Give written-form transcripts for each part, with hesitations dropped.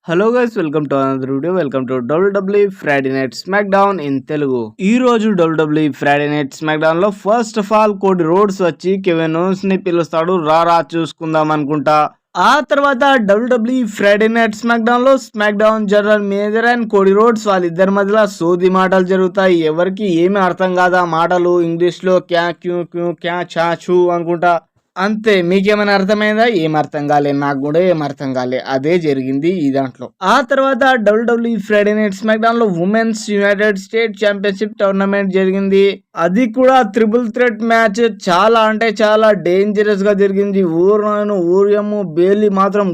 Hello guys, welcome to another video. Welcome to WWE Friday night SmackDown in Telugu. ఈ రోజు WWE Friday night SmackDown లో first of all Cody Rhodes వచ్చి Kevin Owens ని పిలుస్తాడు, రా చూసుకుందాం అనుకుంటా. ఆ తర్వాత WWE Friday night SmackDown లో SmackDown general manager and Cody Rhodes వాళ్ళిద్దరి మధ్యలో సోది మాటలు జరుగుతాయి. ఎవరికి ఏమీ అర్థం కాదా మాటలు, ఇంగ్లీష్ లో క్యా క్యూ క్యూ క్యా చా చూ అనుకుంటా. అంతే. మీకేమైనా అర్థమైందా? ఏం అర్థం కాలే, నాకు కూడా ఏం అర్థం కాలే. అదే జరిగింది ఈ దాంట్లో. ఆ తర్వాత WWE Friday night SmackDown లో women's United State championship tournament జరిగింది. అది కూడా ట్రిపుల్ థ్రెట్ మ్యాచ్. చాలా అంటే చాలా డేంజరస్ గా జరిగింది. ఊరియము బేలీ మాత్రం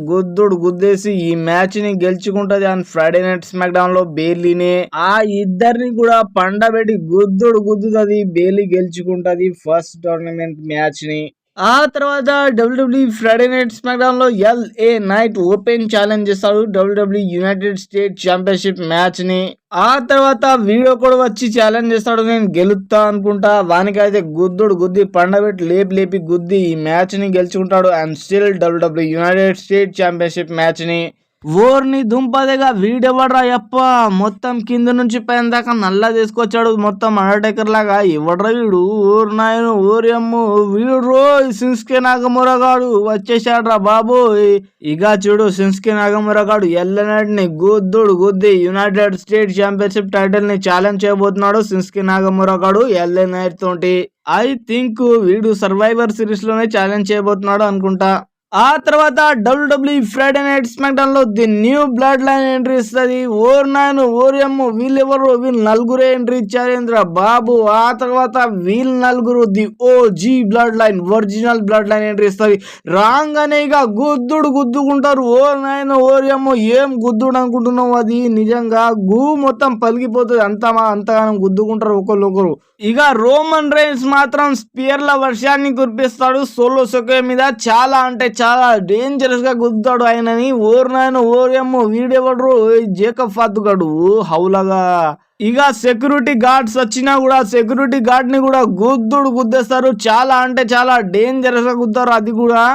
గుద్దేసి ఈ మ్యాచ్ ని గెలుచుకుంటది. And Friday night SmackDown లో బేలీనే ఆ ఇద్దరిని కూడా పండబెట్టి గుద్దుతది. బేలీ గెలుచుకుంటది ఫస్ట్ టోర్నమెంట్ మ్యాచ్ ని. ఆ తర్వాత WWE Friday night SmackDown లో LA నైట్ ఓపెన్ ఛాలెంజ్ చేస్తాడు WWE United State championship match ని. ఆ తర్వాత వీడియో కూడా వచ్చి ఛాలెంజ్ చేస్తాడు, నేను గెలుస్తా అనుకుంటా. వానికైతే గుద్ది పండబెట్టి లేపి గుద్ది ఈ మ్యాచ్ ని గెలుచుకుంటాడు. And still WWE United State championship match ని ఓర్ని దుంపదేగా వీడెవడ్రా యప్ప, మొత్తం కింద నుంచి పైన దాకా నల్లా తీసుకొచ్చాడు, మొత్తం అండర్టేకర్ లాగా. ఎవడ్రా వీడు? ఊరు నాయను ఊరియమ్ము వీడు సిన్స్కే నాగమురగాడు వచ్చేసాడ్రా బాబు. ఇక చూడు, సిన్స్కే నాగమురగాడు ఎల్లనటిని గుద్ది యునైటెడ్ స్టేట్ ఛాంపియన్షిప్ టైటిల్ ని ఛాలెంజ్ చేయబోతున్నాడు. సిన్స్కే నాగమురగాడు ఎల్లనైట్ తోటి. ఐ థింక్ వీడు సర్వైవర్ సిరీస్ లోనే ఛాలెంజ్ చేయబోతున్నాడు అనుకుంటా. ఆ తర్వాత WWE Friday night SmackDown లో the new Bloodline entry ఇస్తుంది. ఓరియమ్ము వీళ్ళెవరు? వీళ్ళు నలుగురే ఎంట్రీ ఇచ్చారేంద్ర బాబు. ఆ తర్వాత వీళ్ళు నలుగురు the OG blood line, original blood line entry ఇస్తుంది. రాగానే ఇక గుద్దుకుంటారు. ఓరియమ్ము ఏం గుద్దుడు అనుకుంటున్నావు? అది నిజంగా మొత్తం పలిగిపోతుంది. అంతగానం గుద్దుకుంటారు ఒకరు. ఇక రోమన్ రైన్స్ మాత్రం స్పియర్ల వర్షాన్ని కురిపిస్తాడు సోలో సొకే మీద. చాలా అంటే చాలా డేంజరస్ గా గుద్దుతాడు ఆయనని. ఓరియమ్ము వీడెవడు? జేకబ్ ఫాతుగాడు హౌలగా. ఇక సెక్యూరిటీ గార్డ్స్ వచ్చినా కూడా సెక్యూరిటీ గార్డ్ ని కూడా గుద్దేస్తారు. చాలా అంటే చాలా డేంజరస్ గా గుద్దారు అది కూడా.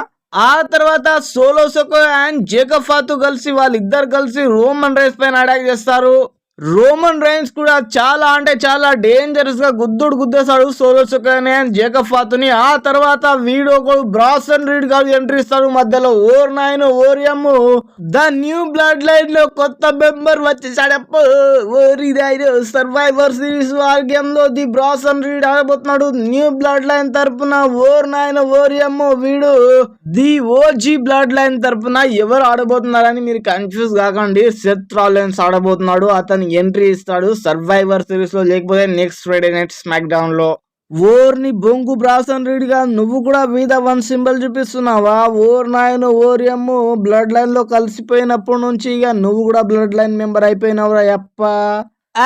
ఆ తర్వాత సోలో సొకో అండ్ జేకబ్ ఫాతు వాళ్ళిద్దరు కలిసి రోమన్ రైన్స్ పైన అటాక్ చేస్తారు. రోమన్ రైన్స్ కూడా చాలా అంటే చాలా డేంజరస్ గా గుద్దేస్తాడు సోలో సొకోని అండ్ జేకబ్ ఫాతుని. ఆ తర్వాత వీడు ఒకడు బ్రాసన్ రీడ్ గారు ఎంట్రీ ఇస్తాడు మధ్యలో. ఓరియమ్ము ద న్యూ బ్లడ్ లైన్ లో కొత్త మెంబర్ వచ్చేసాడప్ప. సర్వైవర్ సిరీస్ గేమ్ లో ది బ్రాసన్ రీడ్ ఆడబోతున్నాడు న్యూ బ్లడ్ లైన్ తరపున. ఓరియమ్ము వీడు ది OG బ్లడ్ లైన్ తరపున. ఎవరు ఆడబోతున్నారని మీరు కన్ఫ్యూజ్ కాకండి. సెత్ రాలిన్స్ ఆడబోతున్నాడు. అతను ఎంట్రీ ఇస్తాడు సర్వైవర్ సిరీస్ లో, లేకపోతే next Friday night SmackDown లో. ఓర్ని బొంగు బ్రాసన్ రీడ్ గా నువ్వు కూడా మీద 1 సింబల్ చూపిస్తున్నావా? ఓరియమ్ము బ్లడ్ లైన్ లో కలిసిపోయినప్పటి నుంచి ఇక నువ్వు కూడా బ్లడ్ లైన్ మెంబర్ అయిపోయినావురా యప్ప.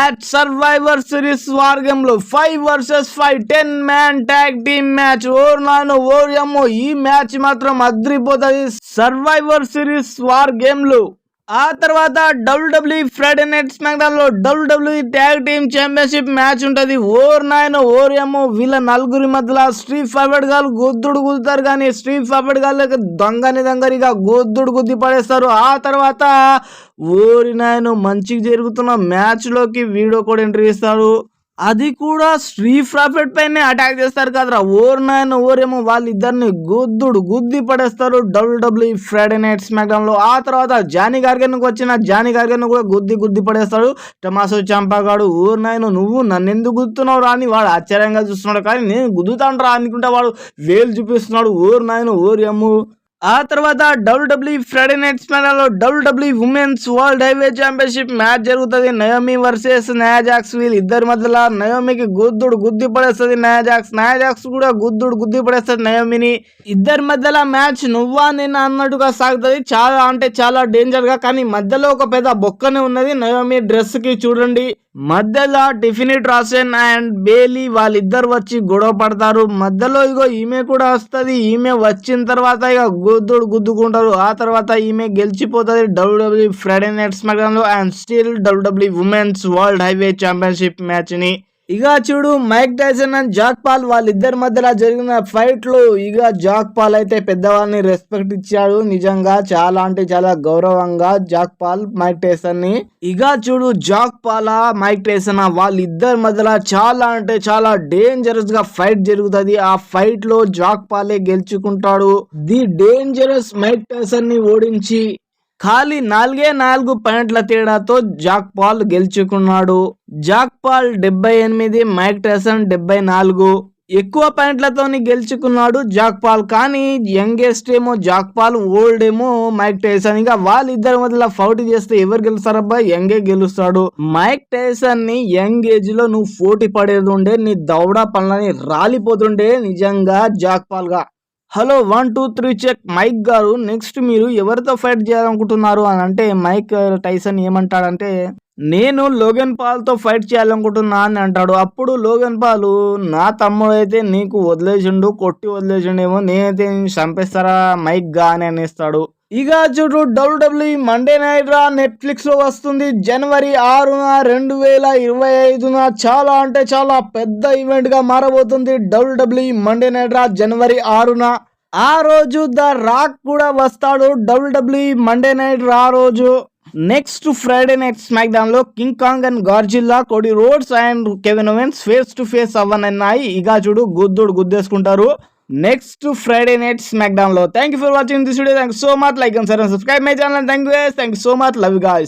At Survivor series war game లో 5 vs 5 10 man tag team match. ఓరియమ్ము ఈ మ్యాచ్ మాత్రం అద్రిపోతుంది సర్వైవర్ సిరీస్ వార్ గేమ్ లో. ఆ తర్వాత WWE Friday night SmackDown లో WWE tag team championship match ఉంటది. ఓరియమ్ము వీళ్ళ నలుగురి మధ్యలో స్ట్రీట్ ఫార్వర్డ్ గాలు గుద్దుతారు, కానీ స్ట్రీట్ ఫార్వర్డ్ గాళ్ళకి దొంగనిగా గుద్ది పడేస్తారు. ఆ తర్వాత మంచిగా జరుగుతున్న మ్యాచ్ లోకి వీడియో కూడా ఎంట్రీ ఇస్తారు. అది కూడా స్ట్రీట్ ప్రాఫిట్ పైన అటాక్ చేస్తారు కదరా. ఓరేమో వాళ్ళిద్దరిని గుద్ది పడేస్తారు WWE Friday night SmackDown లో. ఆ తర్వాత జానీ గార్గన్ కూడా గుద్ది పడేస్తాడు టమాసో చంపాగాడు. నువ్వు నన్ను ఎందుకు గుద్దుతున్నావు రా అని వాడు ఆశ్చర్యంగా చూస్తున్నాడు, కానీ నేను గుద్దుతాను రా అనుకుంటా వాడు వేలు చూపిస్తున్నాడు. ఓరియమ్ము. ఆ తర్వాత WWE Friday night SmackDown లో WWE women's world heavy championship match జరుగుతుంది. Naomi versus Nia Jax. వీళ్ళిద్దరి మధ్యలో నయోమికి గుద్ది పడేస్తుంది నయా జాక్స్ కూడా గుద్ది పడేస్తుంది నయోమిని. ఇద్దరి మధ్యలో మ్యాచ్ నువ్వా నేను అన్నట్టుగా సాగుతుంది. చాలా అంటే చాలా డేంజర్ గా, కానీ మధ్యలో ఒక పెద్ద బొక్కనే ఉన్నది నయోమి డ్రెస్ కి. చూడండి మధ్యలో టిఫినీ ట్రాసెన్ అండ్ బేలీ వాళ్ళిద్దరు వచ్చి గొడవ పడతారు. మధ్యలో ఇగో ఈమె కూడా వస్తుంది. ఈమె వచ్చిన తర్వాత ఇక గుద్దుకుంటారు. ఆ తర్వాత ఈమె గెలిచిపోతుంది WWE Friday night SmackDown లో. And still WWE women's world highway championship match ని. ఇక చూడు Mike Tyson and Jake Paul వాళ్ళిద్దరి మధ్యలో జరిగిన ఫైట్ లో ఇక జాక్ పాల్ అయితే పెద్దవాళ్ళని రెస్పెక్ట్ ఇచ్చాడు. నిజంగా చాలా అంటే చాలా గౌరవంగా జాక్ పాల్ మైక్ టైసన్ ని. ఇక చూడు జాక్ పాల్ మైక్ టైసన్ వాళ్ళిద్దరి మధ్యలో చాలా అంటే చాలా డేంజరస్ గా ఫైట్ జరుగుతుంది. ఆ ఫైట్ లో జాక్ పాలే గెలుచుకుంటాడు. ది డేంజరస్ మైక్ టైసన్ ని ఓడించి ఖాళీ 4 పాయింట్ల తేడాతో జాక్ పాల్ గెలుచుకున్నాడు. Jake Paul 78, Mike Tyson 74. ఎక్కువ పాయింట్లతో గెలుచుకున్నాడు జాక్ పాల్. కానీ యంగెస్ట్ ఏమో జాక్ పాల్, ఓల్డ్ ఏమో మైక్ టైసన్. ఇక వాళ్ళిద్దరి మధ్యలో ఫౌట్ చేస్తే ఎవరు గెలుస్తారబ్బా? యంగే గెలుస్తాడు. మైక్ టైసన్ ని యంగ్ ఏజ్ లో నువ్వు పోటీ పడేది ఉండే, నీ దౌడ పనులని రాలిపోతుండే నిజంగా జాక్ పాల్ గా. Hello 1 2 3 check. మైక్ గారు నెక్స్ట్ మీరు ఎవరితో ఫైట్ చేయాలనుకుంటున్నారు అని అంటే మైక్ టైసన్ ఏమంటాడంటే నేను లోగన్ పాల్ తో ఫైట్ చేయాలనుకుంటున్నా అని అంటాడు. అప్పుడు లోగన్ పాల్ నా తమ్ముడు అయితే నీకు వదిలేసిండు, కొట్టి వదిలేసిండేమో, నేనైతే చంపేస్తారా మైక్ గా అని అనేస్తాడు. ఇక చూడు WWE మండే నైట్ రా నెట్ఫ్లిక్స్ లో వస్తుంది జనవరి 6న 2025న. చాలా అంటే చాలా పెద్ద ఈవెంట్ గా మారబోతుంది WWE మండే నైట్ రా జనవరి 6న. ఆ రోజు ద రాక్ కూడా వస్తాడు WWE మండే నైట్ రా రోజు. Next Friday night SmackDown లో King Kong and Godzilla, Cody Rhodes and Kevin Owens face to face అవ్వనున్నాయి. ఇక చూడు గుద్దేసుకుంటారు next Friday night SmackDown లో. Thank you for watching this video. Thank you so much. Like and share and subscribe my channel. Thank you so much. Love you guys.